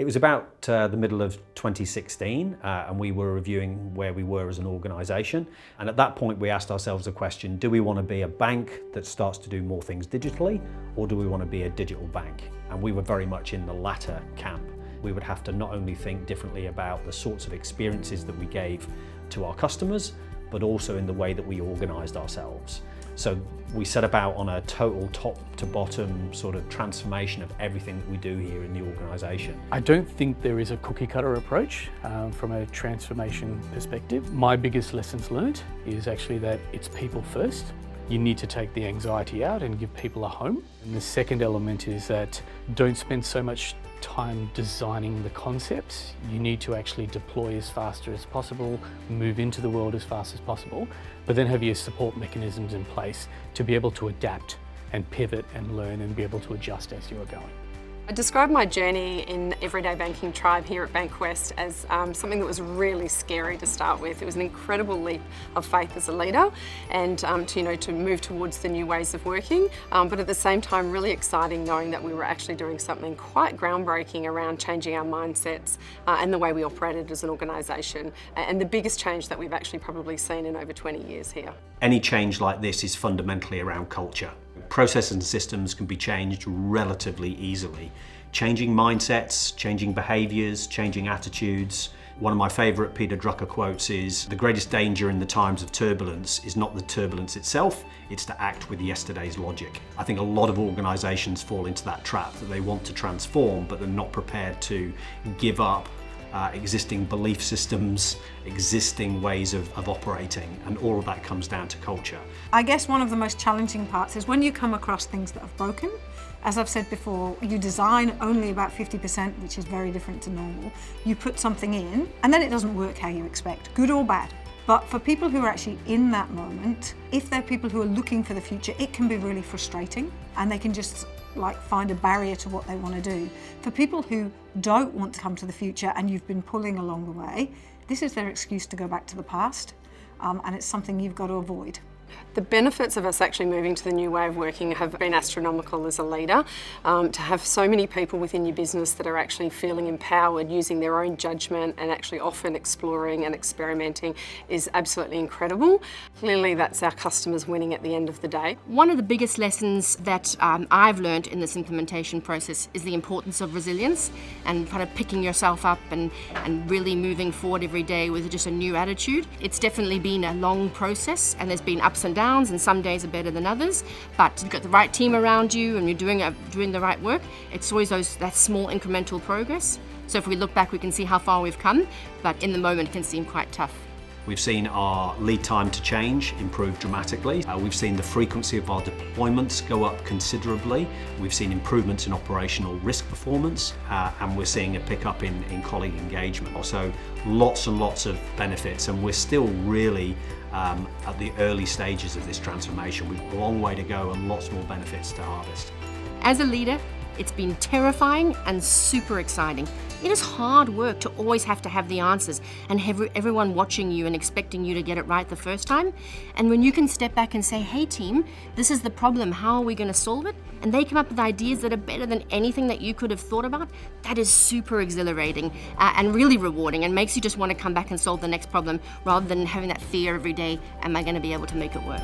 It was about the middle of 2016 and we were reviewing where we were as an organisation. And at that point we asked ourselves a question, do we want to be a bank that starts to do more things digitally, or do we want to be a digital bank? And we were very much in the latter camp. We would have to not only think differently about the sorts of experiences that we gave to our customers, but also in the way that we organised ourselves. So we set about on a total top to bottom sort of transformation of everything that we do here in the organisation. I don't think there is a cookie cutter approach from a transformation perspective. My biggest lessons learned is actually that it's people first. You need to take the anxiety out and give people a home. And the second element is that don't spend so much time designing the concepts. You need to actually deploy as fast as possible, move into the world as fast as possible, but then have your support mechanisms in place to be able to adapt and pivot and learn and be able to adjust as you are going. I describe my journey in Everyday Banking Tribe here at Bankwest as something that was really scary to start with. It was an incredible leap of faith as a leader and to move towards the new ways of working, but at the same time really exciting knowing that we were actually doing something quite groundbreaking around changing our mindsets and the way we operated as an organisation, and the biggest change that we've actually probably seen in over 20 years here. Any change like this is fundamentally around culture. Processes and systems can be changed relatively easily. Changing mindsets, changing behaviours, changing attitudes. One of my favourite Peter Drucker quotes is, "The greatest danger in the times of turbulence is not the turbulence itself, it's to act with yesterday's logic." I think a lot of organisations fall into that trap, that they want to transform but they're not prepared to give up existing belief systems, existing ways of operating, and all of that comes down to culture. I guess one of the most challenging parts is when you come across things that have broken. As I've said before, you design only about 50%, which is very different to normal. You put something in and then it doesn't work how you expect, good or bad. But for people who are actually in that moment, if they're people who are looking for the future, it can be really frustrating and they can just find a barrier to what they want to do. For people who don't want to come to the future and you've been pulling along the way, this is their excuse to go back to the past, and it's something you've got to avoid. The benefits of us actually moving to the new way of working have been astronomical as a leader. To have so many people within your business that are actually feeling empowered, using their own judgment and actually often exploring and experimenting is absolutely incredible. Clearly that's our customers winning at the end of the day. One of the biggest lessons that I've learned in this implementation process is the importance of resilience and kind of picking yourself up and really moving forward every day with just a new attitude. It's definitely been a long process and there's been ups and downs, and some days are better than others, but you've got the right team around you and you're doing the right work. It's always that small incremental progress. So if we look back, we can see how far we've come, but in the moment it can seem quite tough. We've seen our lead time to change improve dramatically. We've seen the frequency of our deployments go up considerably. We've seen improvements in operational risk performance, and we're seeing a pickup in colleague engagement. So lots and lots of benefits, and we're still really at the early stages of this transformation. We've got a long way to go and lots more benefits to harvest. As a leader, it's been terrifying and super exciting. It is hard work to always have to have the answers and have everyone watching you and expecting you to get it right the first time. And when you can step back and say, hey team, this is the problem, how are we going to solve it? And they come up with ideas that are better than anything that you could have thought about, that is super exhilarating and really rewarding, and makes you just want to come back and solve the next problem rather than having that fear every day, am I going to be able to make it work?